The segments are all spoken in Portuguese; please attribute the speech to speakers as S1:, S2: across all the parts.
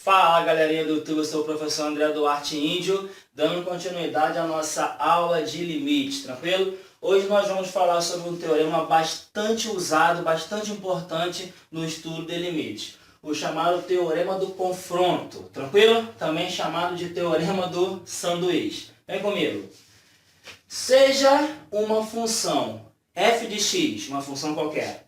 S1: Fala galerinha do YouTube, eu sou o professor André Duarte Índio, dando continuidade à nossa aula de limites, tranquilo? Hoje nós vamos falar sobre um teorema bastante usado, bastante importante no estudo de limites. O chamado teorema do confronto, tranquilo? Também chamado de teorema do sanduíche. Vem comigo. Seja uma função f de x, uma função qualquer,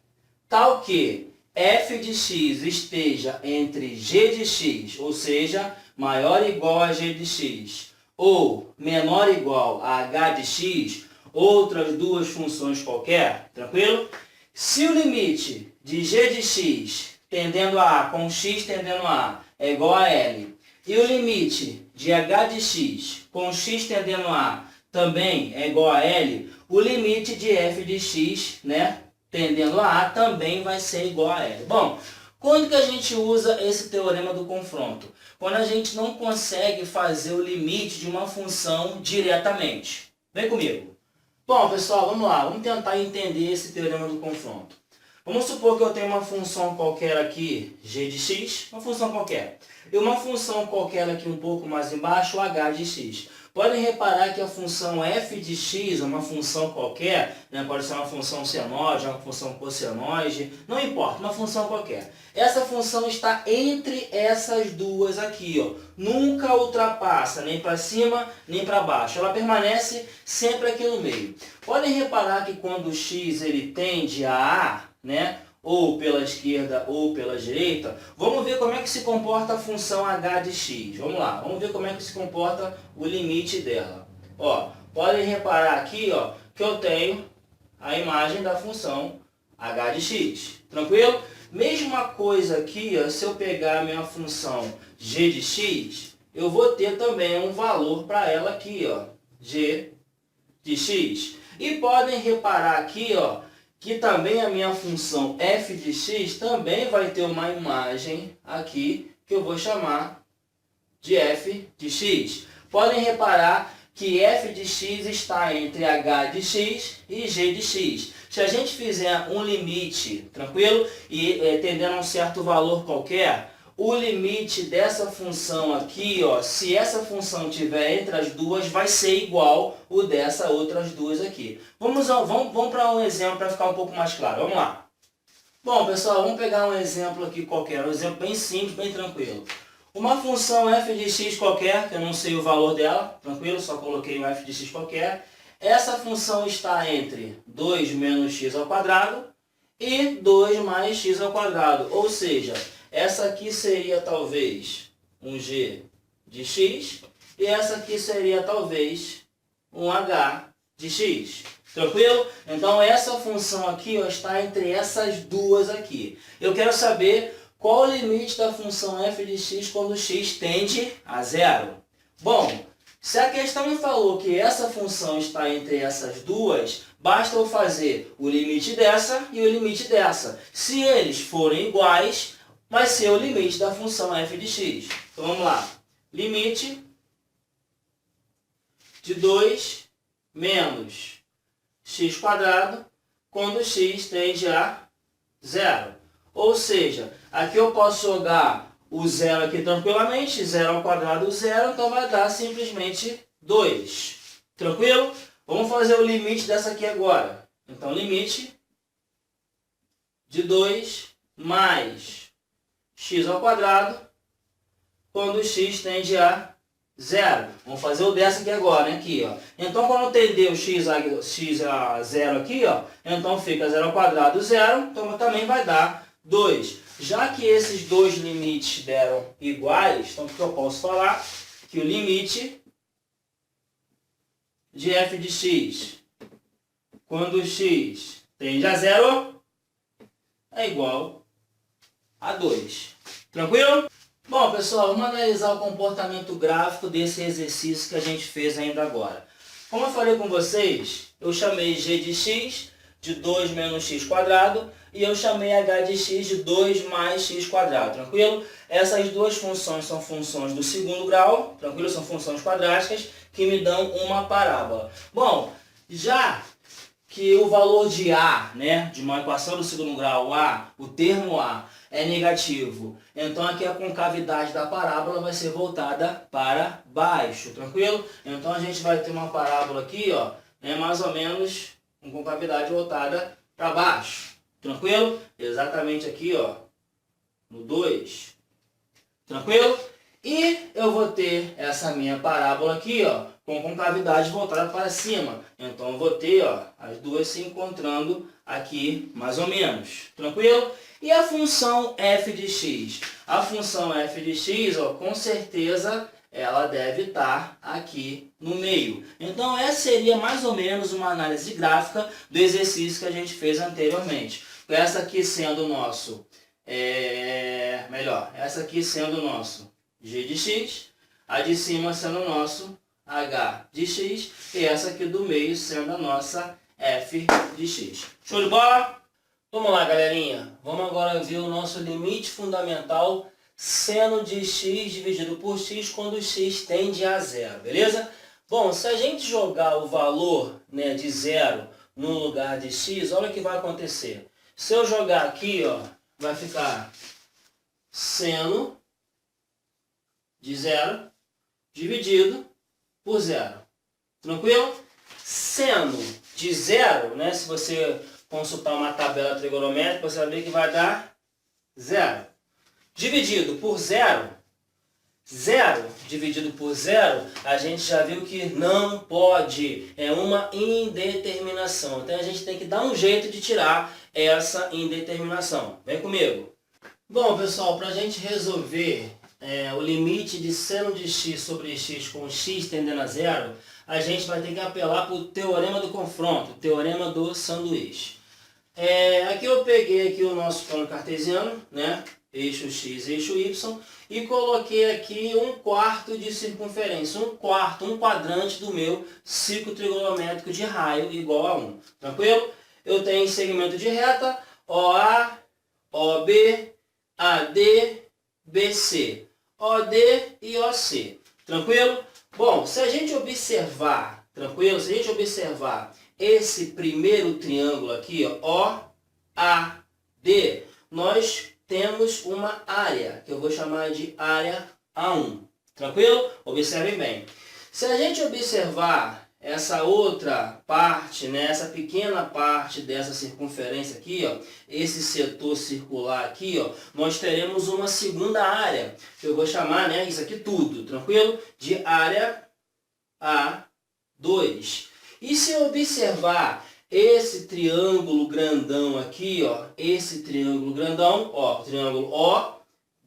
S1: tal que f de x esteja entre g de x, ou seja, maior ou igual a g de x, ou menor ou igual a h de x, outras duas funções qualquer, tranquilo? Se o limite de g de x tendendo a A com x tendendo a A é igual a L, e o limite de h de x com x tendendo a A também é igual a L, o limite de f de x, né, tendendo a A também vai ser igual a L. Bom, quando que a gente usa esse teorema do confronto? Quando a gente não consegue fazer o limite de uma função diretamente. Vem comigo. Bom, pessoal, vamos lá. Vamos tentar entender esse teorema do confronto. Vamos supor que eu tenho uma função qualquer aqui, g de x, uma função qualquer. E uma função qualquer aqui um pouco mais embaixo, h de x. Podem reparar que a função f de x é uma função qualquer, né? Pode ser uma função senoide, uma função cossenoide, não importa, uma função qualquer. Essa função está entre essas duas aqui, ó. Nunca ultrapassa nem para cima nem para baixo. Ela permanece sempre aqui no meio. Podem reparar que quando o x ele tende a A, né? Ou pela esquerda ou pela direita, vamos ver como é que se comporta a função h de x. Vamos lá, vamos ver como é que se comporta o limite dela. Ó, podem reparar aqui, ó, que eu tenho a imagem da função h de x. Tranquilo? Mesma coisa aqui, ó, se eu pegar a minha função g de x, eu vou ter também um valor para ela aqui, ó, g de x. E podem reparar aqui, ó, que também a minha função f de x também vai ter uma imagem aqui que eu vou chamar de f de x. Podem reparar que f de x está entre h de x e g de x. Se a gente fizer um limite, tranquilo, e tendendo a um certo valor qualquer, o limite dessa função aqui, ó, se essa função estiver entre as duas, vai ser igual o dessa outras duas aqui. Vamos para um exemplo para ficar um pouco mais claro. Vamos lá. Bom, pessoal, vamos pegar um exemplo aqui qualquer, um exemplo bem simples, bem tranquilo. Uma função f de x qualquer, que eu não sei o valor dela, tranquilo, só coloquei um f de x qualquer. Essa função está entre 2 menos x ao quadrado e 2 mais x ao quadrado, ou seja, essa aqui seria talvez um g de x e essa aqui seria talvez um h de x. Tranquilo? Então essa função aqui, ó, está entre essas duas aqui. Eu quero saber qual o limite da função f de x quando x tende a zero. Bom, se a questão me falou que essa função está entre essas duas, basta eu fazer o limite dessa e o limite dessa. Se eles forem iguais, vai ser o limite da função f de x. Então vamos lá. Limite de 2 menos x quadrado quando x tende a zero. Ou seja, aqui eu posso jogar o zero aqui tranquilamente, 0 ao quadrado, 0, então vai dar simplesmente 2. Tranquilo? Vamos fazer o limite dessa aqui agora. Então, limite de 2 mais x ao quadrado quando x tende a 0. Vamos fazer o dessa aqui agora, né? Aqui, ó. Então, quando tender o x a 0 aqui, ó, então fica 0 ao quadrado, 0, então também vai dar 2. Já que esses dois limites deram iguais, então o que eu posso falar? Que o limite de f de x quando x tende a 0 é igual a 2. Tranquilo? Bom, pessoal, vamos analisar o comportamento gráfico desse exercício que a gente fez ainda agora. Como eu falei com vocês, eu chamei g de x de 2 menos x quadrado e eu chamei h de x de 2 mais x quadrado, tranquilo? Essas duas funções são funções do segundo grau, tranquilo? São funções quadráticas que me dão uma parábola. Bom, já que o valor de A, né, de uma equação do segundo grau, A, o termo A, é negativo, então aqui a concavidade da parábola vai ser voltada para baixo, tranquilo? Então a gente vai ter uma parábola aqui, ó, mais ou menos com concavidade voltada para baixo, tranquilo? Exatamente aqui, ó, no 2, tranquilo? E eu vou ter essa minha parábola aqui, ó, com concavidade voltada para cima. Então eu vou ter, ó, as duas se encontrando aqui mais ou menos, tranquilo? E a função f de x? A função f de x, ó, com certeza ela deve estar aqui no meio. Então essa seria mais ou menos uma análise gráfica do exercício que a gente fez anteriormente. Essa aqui sendo o nosso, essa aqui sendo o nosso g de x, a de cima sendo o nosso h de x, e essa aqui do meio sendo a nossa f de x. Show de bola? Vamos lá, galerinha. Vamos agora ver o nosso limite fundamental seno de x dividido por x quando x tende a zero, beleza? Bom, se a gente jogar o valor, né, de zero no lugar de x, olha o que vai acontecer. Se eu jogar aqui, ó, vai ficar seno de zero dividido por zero. Tranquilo? Seno de zero, né, se você consultar uma tabela trigonométrica, você vai ver que vai dar zero. Dividido por zero, zero dividido por zero, a gente já viu que não pode, é uma indeterminação. Então a gente tem que dar um jeito de tirar essa indeterminação. Vem comigo. Bom, pessoal, para a gente resolver o limite de seno de x sobre x com x tendendo a zero, a gente vai ter que apelar para o teorema do confronto, o teorema do sanduíche. Aqui eu peguei aqui o nosso plano cartesiano, né? Eixo x, eixo y, e coloquei aqui 1/4 de circunferência, um quadrante do meu ciclo trigonométrico de raio igual a 1. Tranquilo? Eu tenho segmento de reta, OA, OB, AD, BC, OD e OC. Tranquilo? Bom, se a gente observar, tranquilo? Se a gente observar esse primeiro triângulo aqui, ó, OAD, nós temos uma área, que eu vou chamar de área A1. Tranquilo? Observem bem. Se a gente observar essa outra parte, né, essa pequena parte dessa circunferência aqui, ó, esse setor circular aqui, ó, nós teremos uma segunda área, que eu vou chamar, né, isso aqui tudo, tranquilo? De área A2. E se eu observar esse triângulo grandão aqui, ó, esse triângulo grandão, ó, o triângulo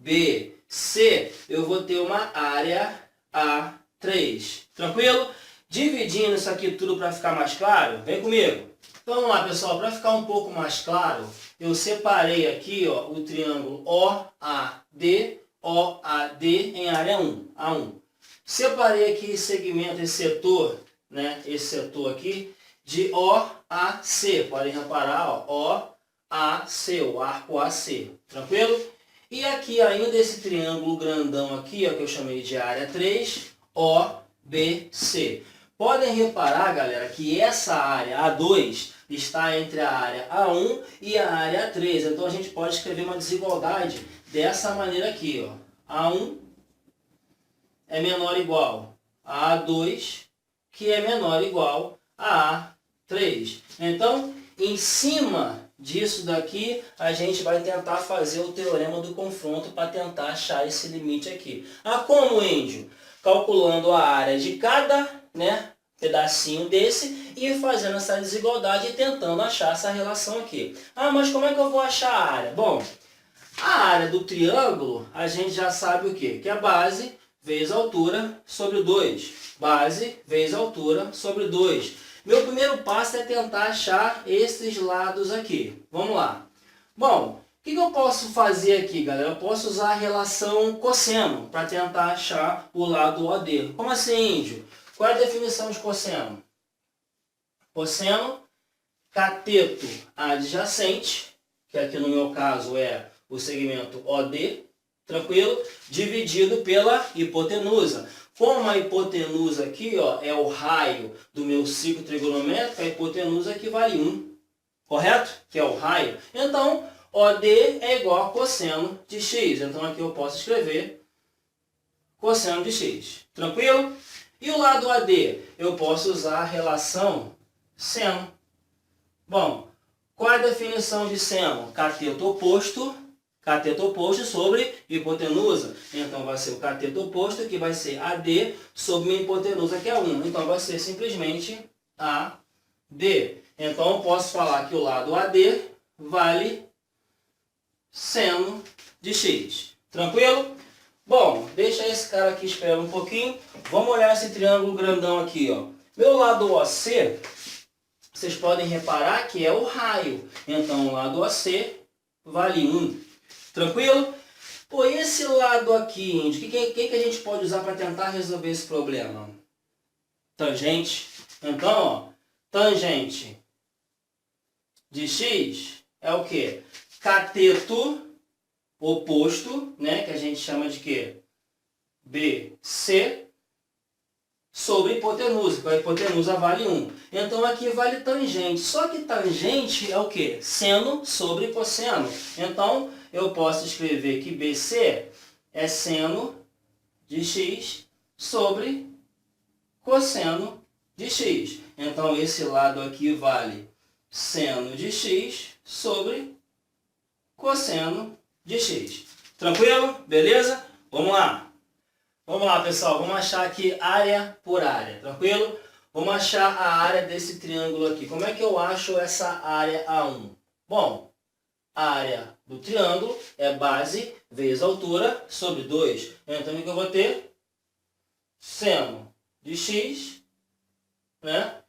S1: OBC, eu vou ter uma área A3. Tranquilo? Dividindo isso aqui tudo para ficar mais claro, vem comigo. Então vamos lá, pessoal, para ficar um pouco mais claro, eu separei aqui, ó, o triângulo OAD em área 1, A1. Separei aqui esse segmento, esse setor, né, esse setor aqui, de OAC. Podem reparar, ó, OAC, o arco AC. Tranquilo? E aqui ainda esse triângulo grandão aqui, ó, que eu chamei de área 3, OBC. Podem reparar, galera, que essa área A2 está entre a área A1 e a área A3. Então a gente pode escrever uma desigualdade dessa maneira aqui, ó. A1 é menor ou igual a A2, que é menor ou igual a A3. Então, em cima disso daqui, a gente vai tentar fazer o teorema do confronto para tentar achar esse limite aqui. Como, índio? Calculando a área de cada, né, pedacinho desse e fazendo essa desigualdade e tentando achar essa relação aqui. Mas como é que eu vou achar a área? Bom, a área do triângulo, a gente já sabe o quê? Que é base vezes altura sobre 2. Base vezes altura sobre 2. Meu primeiro passo é tentar achar esses lados aqui. Vamos lá. Bom, o que eu posso fazer aqui, galera? Eu posso usar a relação cosseno para tentar achar o lado OD. Como assim, índio? Qual é a definição de cosseno? Cosseno, cateto adjacente, que aqui no meu caso é o segmento OD, tranquilo? Dividido pela hipotenusa. Como a hipotenusa aqui, ó, é o raio do meu ciclo trigonométrico, a hipotenusa aqui vale 1, correto? Que é o raio. Então, OD é igual a cosseno de x. Então, aqui eu posso escrever cosseno de x. Tranquilo? E o lado AD? Eu posso usar a relação seno. Bom, qual é a definição de seno? Cateto oposto sobre hipotenusa. Então, vai ser o cateto oposto, que vai ser AD, sobre minha hipotenusa, que é 1. Então, vai ser simplesmente AD. Então, eu posso falar que o lado AD vale seno de x. Tranquilo? Bom, deixa esse cara aqui esperando um pouquinho. Vamos olhar esse triângulo grandão aqui, ó. Meu lado OC, vocês podem reparar que é o raio. Então, o lado OC vale 1. Tranquilo? Pô, esse lado aqui, o que a gente pode usar para tentar resolver esse problema? Tangente. Então, ó, tangente de x é o quê? Cateto oposto, né, que a gente chama de quê? BC sobre hipotenusa, que a hipotenusa vale 1. Então aqui vale tangente. Só que tangente é o quê? Seno sobre cosseno. Então eu posso escrever que BC é seno de x sobre cosseno de x. Então esse lado aqui vale seno de x sobre cosseno de x. Tranquilo? Beleza? Vamos lá. Vamos lá, pessoal. Vamos achar aqui área por área. Tranquilo? Vamos achar a área desse triângulo aqui. Como é que eu acho essa área A1? Bom, a área do triângulo é base vezes altura sobre 2. Então, o que eu vou ter? Seno de x, né?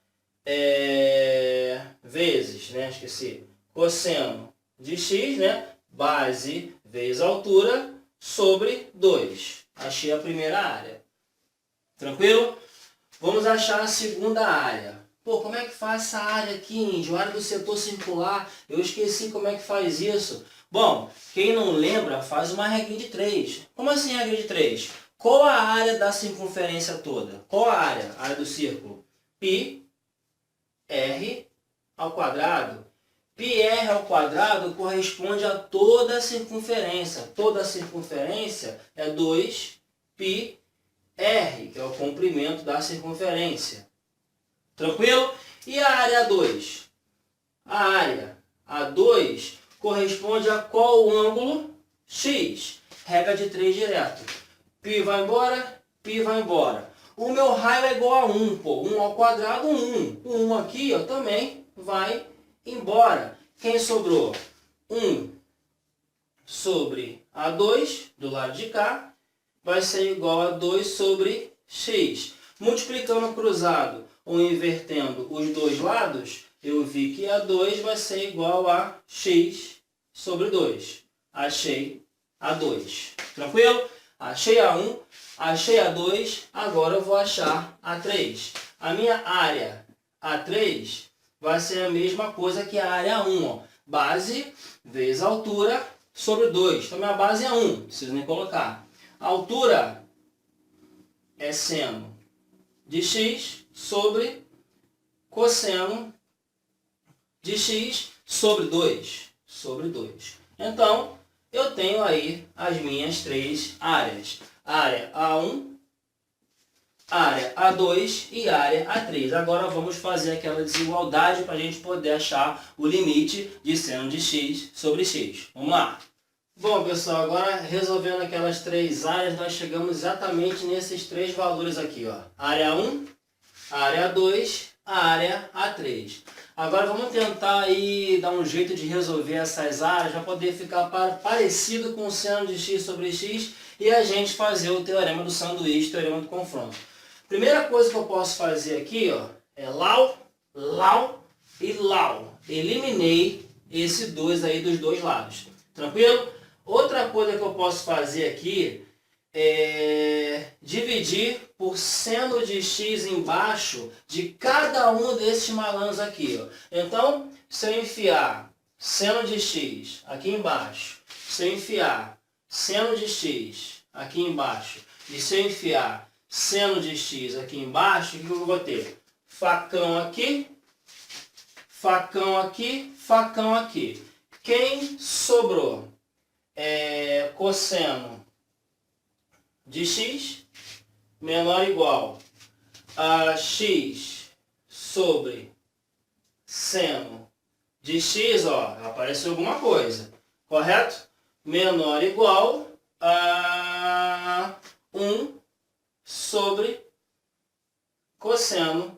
S1: Vezes, né? Esqueci. Cosseno de x, né? Base vezes altura sobre 2. Achei a primeira área. Tranquilo? Vamos achar a segunda área. Pô, como é que faz essa área aqui, índio? A área do setor circular. Eu esqueci como é que faz isso. Bom, quem não lembra, faz uma regrinha de 3. Como assim regra de 3? Qual a área da circunferência toda? Qual a área? A área do círculo? Πr ao quadrado. Πr ao quadrado corresponde a toda a circunferência. Toda a circunferência é 2πr, que é o comprimento da circunferência. Tranquilo? E a área A2? A área A2 corresponde a qual ângulo? X. Regra de 3 direto. Π vai embora, π vai embora. O meu raio é igual a 1, pô. 1 ao quadrado, 1. O 1 aqui, ó, também vai embora. Quem sobrou? 1 sobre A2, do lado de cá, vai ser igual a 2 sobre x. Multiplicando cruzado ou invertendo os dois lados, eu vi que A2 vai ser igual a x sobre 2. Achei A2. Tranquilo? Achei A1, achei A2, agora eu vou achar A3. A minha área A3 vai ser a mesma coisa que a área 1. Ó. Base vezes altura sobre 2. Então, minha base é 1. Não preciso nem colocar. A altura é seno de x sobre cosseno de x sobre 2. Sobre 2. Então, eu tenho aí as minhas três áreas. Área A1, área A2 e área A3. Agora vamos fazer aquela desigualdade para a gente poder achar o limite de seno de x sobre x. Vamos lá. Bom, pessoal, agora resolvendo aquelas três áreas, nós chegamos exatamente nesses três valores aqui, ó. Área 1, área 2, a área A3. Agora vamos tentar aí dar um jeito de resolver essas áreas para poder ficar parecido com o seno de x sobre x e a gente fazer o teorema do sanduíche, teorema do confronto. Primeira coisa que eu posso fazer aqui, ó, é lau, lau e lau. Eliminei esse 2 aí dos dois lados. Tranquilo? Outra coisa que eu posso fazer aqui é dividir por seno de x embaixo de cada um desses malandros aqui. Ó. Então, se eu enfiar seno de x aqui embaixo, se eu enfiar seno de x aqui embaixo, e se eu enfiar seno de x aqui embaixo, o que eu vou ter? Facão aqui, facão aqui, facão aqui. Quem sobrou? Cosseno de x menor ou igual a x sobre seno de x, ó, apareceu alguma coisa, correto? Menor ou igual a 1 sobre cosseno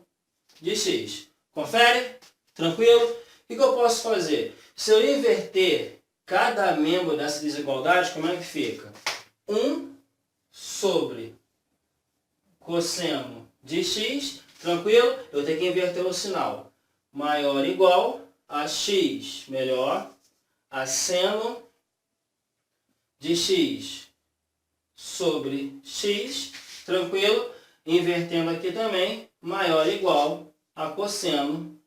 S1: de x. Confere? Tranquilo? O que eu posso fazer? Se eu inverter cada membro dessa desigualdade, como é que fica? 1 sobre cosseno de x, tranquilo? Eu tenho que inverter o sinal. Maior ou igual a x, melhor, a seno de x sobre x, tranquilo? Invertendo aqui também, maior ou igual a cosseno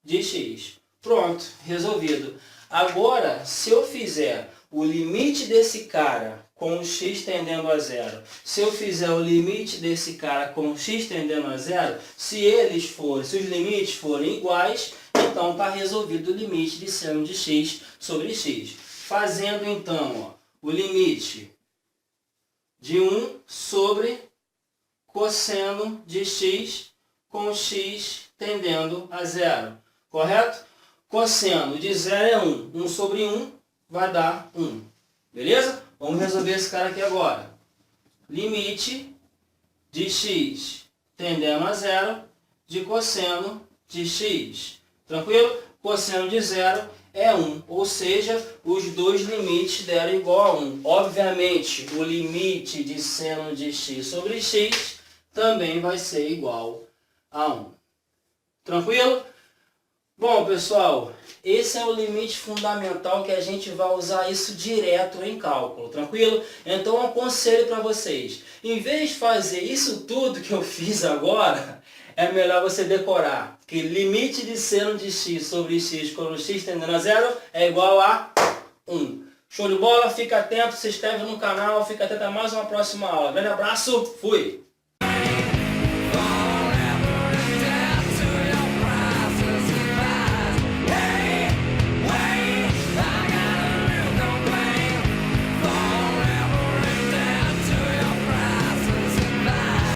S1: de x. Pronto, resolvido. Agora, se eu fizer o limite desse cara com o x tendendo a zero, se eu fizer o limite desse cara com o x tendendo a zero, se os limites forem iguais, então está resolvido o limite de seno de x sobre x. Fazendo então, ó, o limite de 1 sobre cosseno de x com x tendendo a zero. Correto? Cosseno de 0 é 1. 1 sobre 1 vai dar 1. Beleza? Vamos resolver esse cara aqui agora. Limite de x tendendo a zero de cosseno de x. Tranquilo? Cosseno de 0 é 1. Ou seja, os dois limites deram igual a 1. Obviamente, o limite de seno de x sobre x também vai ser igual a 1. Tranquilo? Bom, pessoal, esse é o limite fundamental que a gente vai usar isso direto em cálculo, tranquilo? Então, um conselho para vocês. Em vez de fazer isso tudo que eu fiz agora, é melhor você decorar que limite de seno de x sobre x quando x tendendo a zero é igual a 1. Show de bola? Fica atento, se inscreve no canal, fica atento a mais uma próxima aula. Grande abraço, fui!